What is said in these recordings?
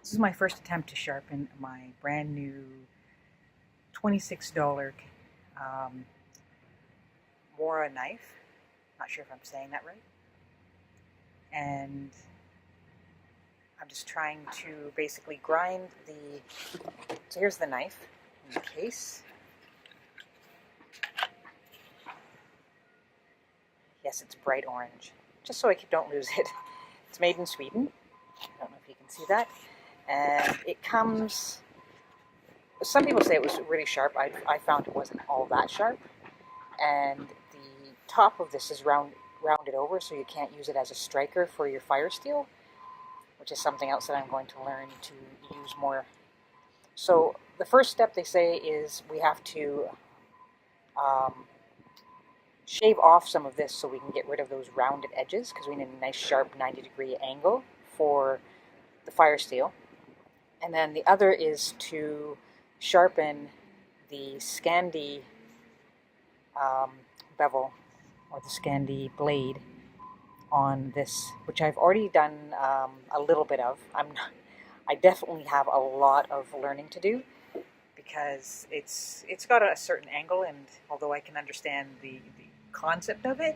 This is my first attempt to sharpen my brand new $26 Mora knife. Not sure if I'm saying that right. And I'm just trying to basically grind the, so here's the knife in the case. Yes, it's bright orange, just so I don't lose it. It's made in Sweden. I don't know if you can see that. And it comes, some people say it was really sharp. I found it wasn't all that sharp. And the top of this is rounded over, so you can't use it as a striker for your fire steel, which is something else that I'm going to learn to use more. So the first step, they say, is we have to shave off some of this so we can get rid of those rounded edges, because we need a nice sharp 90-degree angle for the fire steel. And then the other is to sharpen the Scandi bevel, or the Scandi blade, on this, which I've already done a little bit of. I definitely have a lot of learning to do, because it's got a certain angle, and although I can understand the concept of it,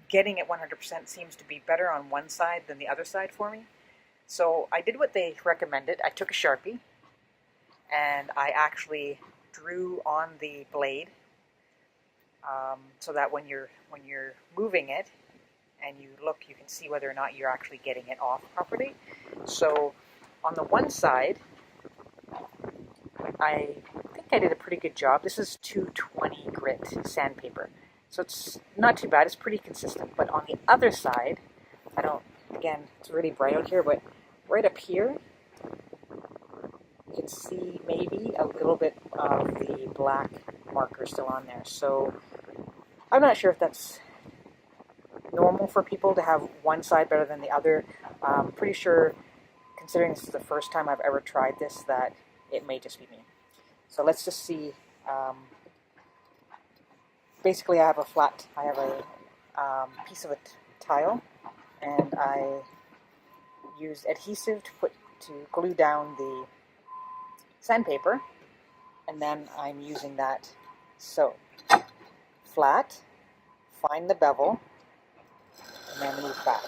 getting it 100% seems to be better on one side than the other side for me. So I did what they recommended. I took a Sharpie and I actually drew on the blade, so that when you're moving it and you look, you can see whether or not you're actually getting it off properly. So on the one side, I think I did a pretty good job. This is 220 grit sandpaper, so it's not too bad. It's pretty consistent. But on the other side, again, it's really bright out here, but right up here, you can see maybe a little bit of the black marker still on there. So I'm not sure if that's normal for people to have one side better than the other. I'm pretty sure, considering this is the first time I've ever tried this, that it may just be me. So let's just see. Basically, I have a piece of a tile, and I used adhesive to glue down the sandpaper, and then I'm using that. So flat, find the bevel, and then move back.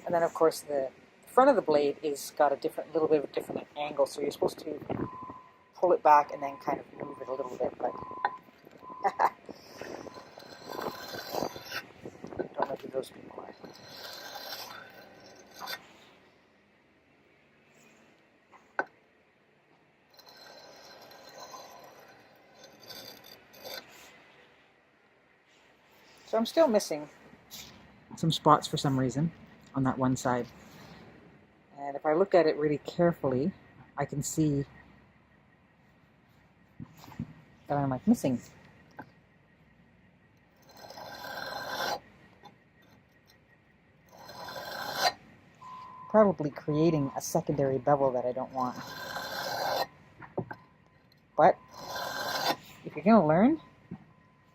And then, of course, the front of the blade is got a little bit of a different angle, so you're supposed to pull it back and then kind of move it a little bit, but don't know who those people are. So I'm still missing some spots for some reason on that one side. And if I look at it really carefully, I can see that I'm like missing. Probably creating a secondary bevel that I don't want. But if you're gonna learn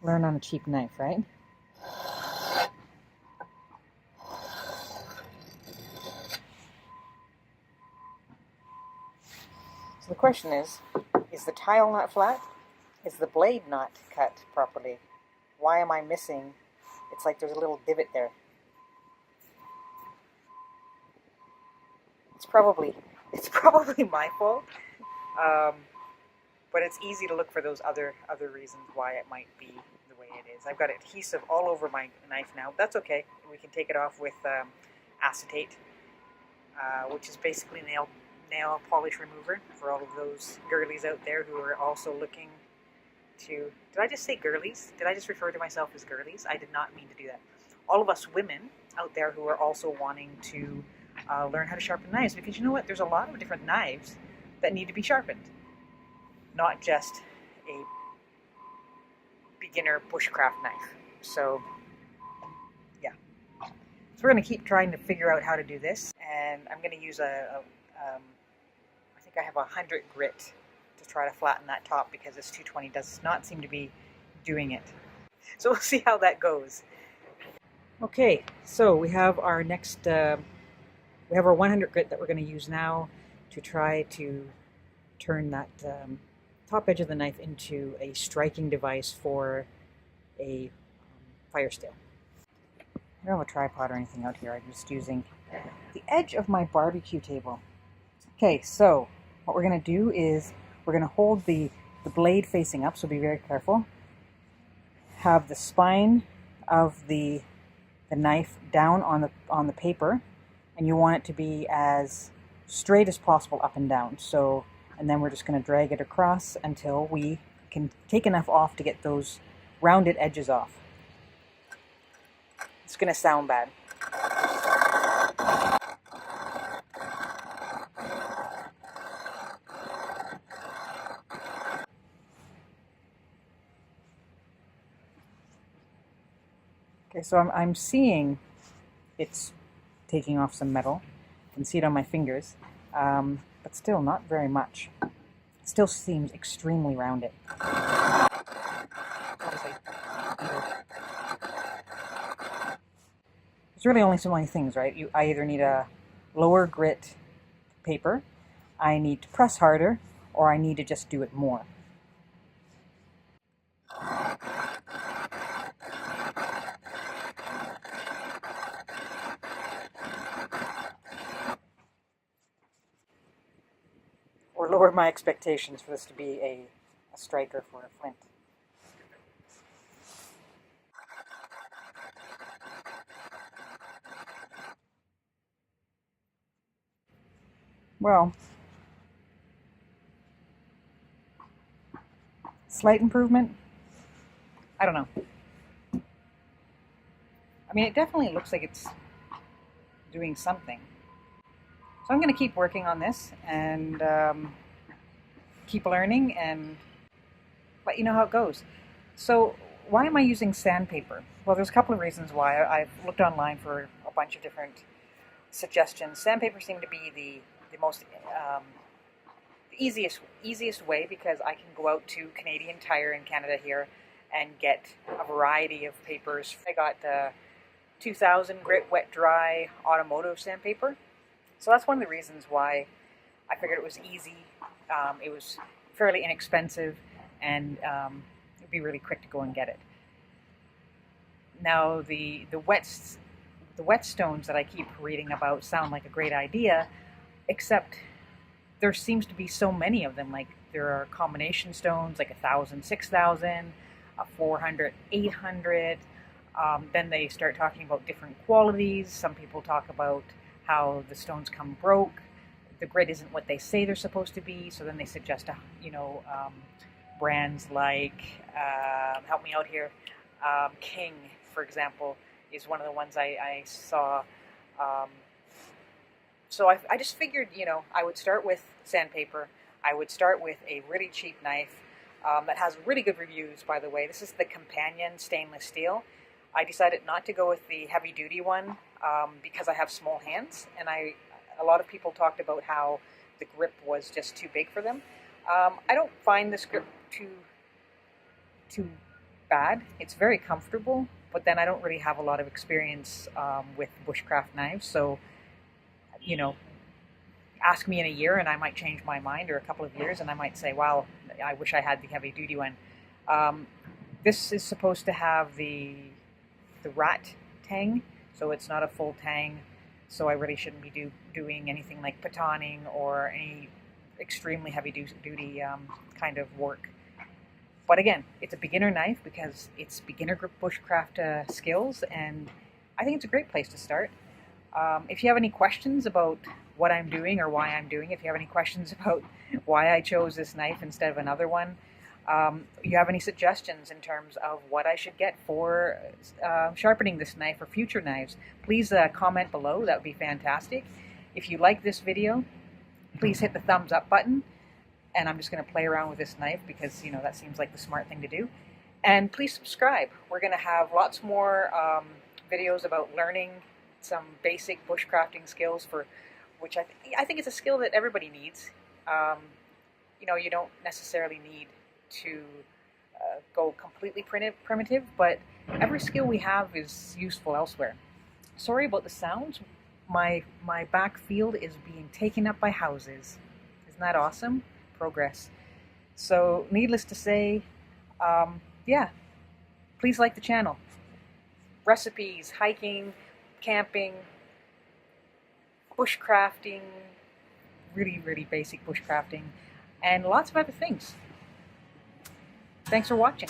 on a cheap knife, right? So the question is the tile not flat? Is the blade not cut properly? Why am I missing? It's like there's a little divot there. It's probably my fault, but it's easy to look for those other reasons why it might be the way it is. I've got adhesive all over my knife now. That's okay. We can take it off with acetate, which is basically nail polish remover for all of those girlies out there who are also looking to... Did I just say girlies? Did I just refer to myself as girlies? I did not mean to do that. All of us women out there who are also wanting to learn how to sharpen knives, because you know what? There's a lot of different knives that need to be sharpened, not just a beginner bushcraft knife. So yeah, so we're going to keep trying to figure out how to do this, and I'm going to use a think I have 100 grit to try to flatten that top because this 220 does not seem to be doing it. So we'll see how that goes. Okay, so we have our next, we have our 100 grit that we're going to use now to try to turn that top edge of the knife into a striking device for a fire steel. I don't have a tripod or anything out here. I'm just using the edge of my barbecue table. Okay, so what we're going to do is we're going to hold the blade facing up, so be very careful. Have the spine of the knife down on the paper, and you want it to be as straight as possible up and down. So, and then we're just going to drag it across until we can take enough off to get those rounded edges off. It's going to sound bad. Okay, so I'm seeing it's taking off some metal. You can see it on my fingers, but still not very much. It still seems extremely rounded. There's really only so many things, right? I either need a lower grit paper, I need to press harder, or I need to just do it more. Or lower my expectations for this to be a striker for a flint. Well, slight improvement? I don't know. I mean, it definitely looks like it's doing something. So I'm going to keep working on this and keep learning and let you know how it goes. So why am I using sandpaper? Well, there's a couple of reasons why. I've looked online for a bunch of different suggestions. Sandpaper seemed to be the most the easiest way because I can go out to Canadian Tire in Canada here and get a variety of papers. I got the 2000 grit wet dry automotive sandpaper. So that's one of the reasons why I figured it was easy. It was fairly inexpensive, and it'd be really quick to go and get it. Now the whetstones that I keep reading about sound like a great idea, except there seems to be so many of them. Like there are combination stones, like 1,000, 6,000, 400, 800. Then they start talking about different qualities. Some people talk about how the stones come broke. The grit isn't what they say they're supposed to be. So then they suggest, brands like, help me out here, King, for example, is one of the ones I saw. So I just figured, I would start with sandpaper. I would start with a really cheap knife that has really good reviews, by the way. This is the Companion stainless steel. I decided not to go with the heavy-duty one because I have small hands, and a lot of people talked about how the grip was just too big for them. I don't find this grip too bad. It's very comfortable, but then I don't really have a lot of experience with bushcraft knives, so ask me in a year and I might change my mind, or a couple of years, and I might say, wow, I wish I had the heavy-duty one. This is supposed to have the rat tang, so it's not a full tang, so I really shouldn't be doing anything like patoning or any extremely heavy-duty kind of work. But again, it's a beginner knife because it's beginner grip bushcraft skills, and I think it's a great place to start. If you have any questions about what I'm doing or why I'm doing it, if you have any questions about why I chose this knife instead of another one, you have any suggestions in terms of what I should get for sharpening this knife or future knives, please comment below. That would be fantastic. If you like this video, please hit the thumbs up button. And I'm just going to play around with this knife because, that seems like the smart thing to do. And please subscribe. We're going to have lots more videos about learning some basic bushcrafting skills, which I think it's a skill that everybody needs. You know, you don't necessarily need to go completely primitive, but every skill we have is useful elsewhere. Sorry about the sounds. My back field is being taken up by houses. Isn't that awesome? Progress. So, needless to say, yeah, please like the channel. Recipes, hiking, camping, bushcrafting, really basic bushcrafting, and lots of other things. Thanks for watching.